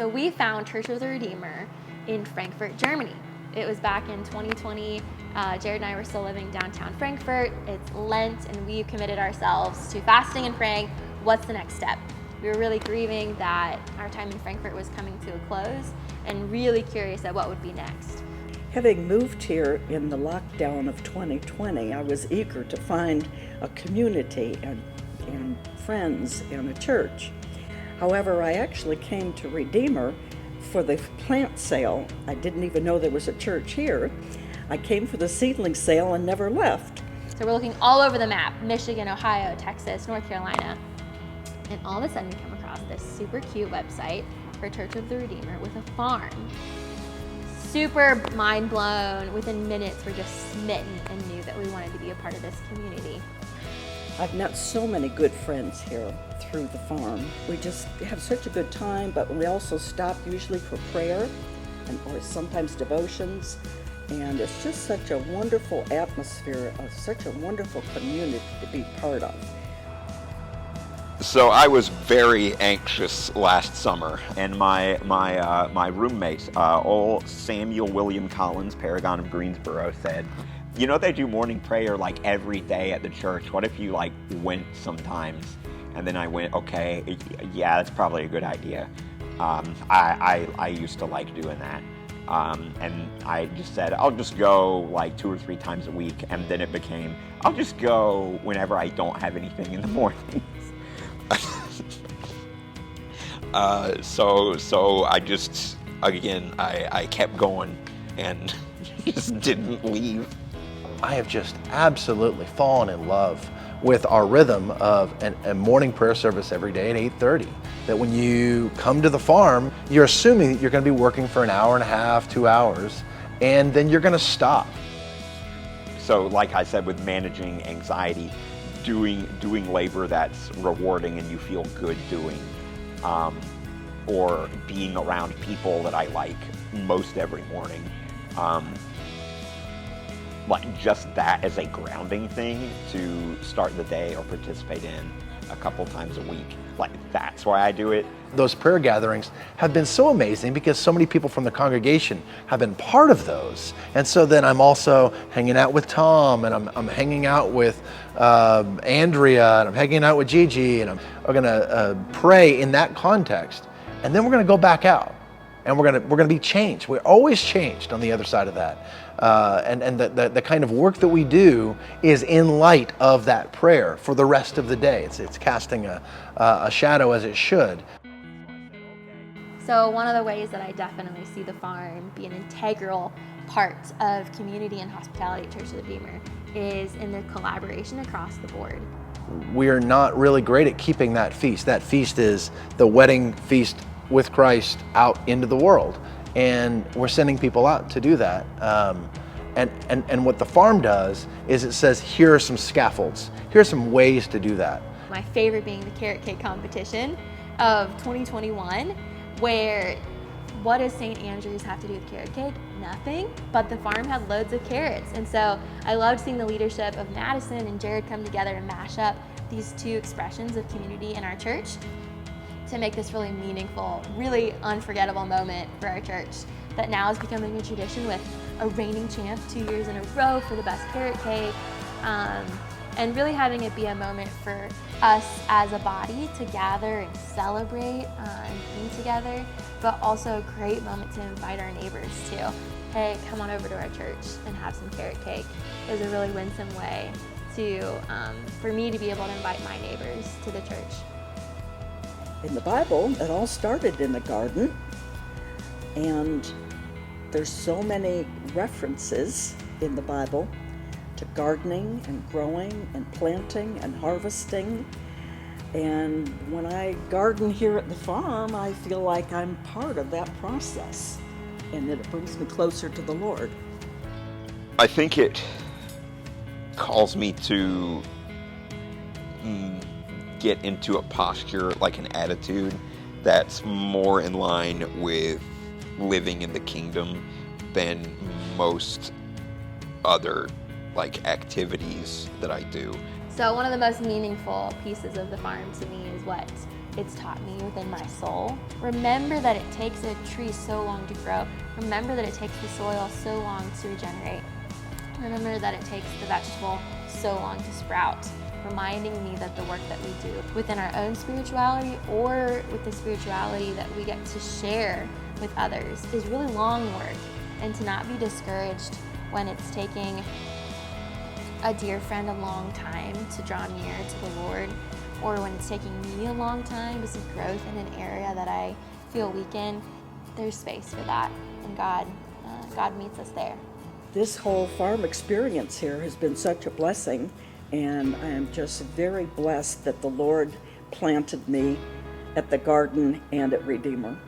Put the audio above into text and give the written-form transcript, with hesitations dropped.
so we found Church of the Redeemer in Frankfurt, Germany. It was back in 2020. Jared and I were still living downtown Frankfurt. It's Lent, and we've committed ourselves to fasting and praying. What's the next step? We were really grieving that our time in Frankfurt was coming to a close and really curious at what would be next. Having moved here in the lockdown of 2020, I was eager to find a community and friends and a church. However, I actually came to Redeemer for the plant sale. I didn't even know there was a church here. I came for the seedling sale and never left. So we're looking all over the map: Michigan, Ohio, Texas, North Carolina. And all of a sudden we come across this super cute website for Church of the Redeemer with a farm. Super mind blown. Within minutes, we're just smitten and knew that we wanted to be a part of this community. I've met so many good friends here through the farm. We just have such a good time, but we also stop usually for prayer or sometimes devotions. And it's just such a wonderful atmosphere, such a wonderful community to be part of. So I was very anxious last summer, and my roommate, old Samuel William Collins, Paragon of Greensboro, said, "You know they do morning prayer like every day at the church. What if you like went sometimes?" And then I went, "Okay, yeah, that's probably a good idea." I used to like doing that, and I just said I'll just go like 2 or 3 times a week, and then it became I'll just go whenever I don't have anything in the morning. So I just, again, I kept going and just didn't leave. I have just absolutely fallen in love with our rhythm of a morning prayer service every day at 8:30. That when you come to the farm, you're assuming that you're going to be working for an hour and a half, 2 hours, and then you're going to stop. So like I said, with managing anxiety, doing labor that's rewarding and you feel good doing, or being around people that I like most every morning, like just that as a grounding thing to start the day or participate in a couple times a week. Like that's why I do it. Those prayer gatherings have been so amazing because so many people from the congregation have been part of those. And so then I'm also hanging out with Tom, and I'm hanging out with Andrea, and I'm hanging out with Gigi, and we're gonna pray in that context. And then we're gonna go back out, and we're gonna be changed. We're always changed on the other side of that. And the kind of work that we do is in light of that prayer for the rest of the day. It's casting a shadow as it should. So one of the ways that I definitely see the farm be an integral part of community and hospitality at Church of the Redeemer is in the collaboration across the board. We're not really great at keeping that feast. That feast is the wedding feast with Christ out into the world. And we're sending people out to do that. And what the farm does is it says, here are some scaffolds. Here are some ways to do that. My favorite being the carrot cake competition of 2021, where what does St. Andrew's have to do with carrot cake? Nothing, but the farm had loads of carrots. And so I loved seeing the leadership of Madison and Jared come together and mash up these two expressions of community in our church to make this really meaningful, really unforgettable moment for our church that now is becoming a tradition with a reigning champ 2 years in a row for the best carrot cake, and really having it be a moment for us as a body to gather and celebrate and be together, but also a great moment to invite our neighbors to, hey, come on over to our church and have some carrot cake. It was a really winsome way for me to be able to invite my neighbors to the church. In the Bible, it all started in the garden, and there's so many references in the Bible to gardening and growing and planting and harvesting. And when I garden here at the farm, I feel like I'm part of that process, and that it brings me closer to the Lord. I think it calls me to get into a posture, like an attitude that's more in line with living in the kingdom than most other like activities that I do. So one of the most meaningful pieces of the farm to me is what it's taught me within my soul. Remember that it takes a tree so long to grow. Remember that it takes the soil so long to regenerate. Remember that it takes the vegetable so long to sprout. Reminding me that the work that we do within our own spirituality or with the spirituality that we get to share with others is really long work, and to not be discouraged when it's taking a dear friend a long time to draw near to the Lord, or when it's taking me a long time to see growth in an area that I feel weak in. There's space for that, and God meets us there. This whole farm experience here has been such a blessing, and I am just very blessed that the Lord planted me at the garden and at Redeemer.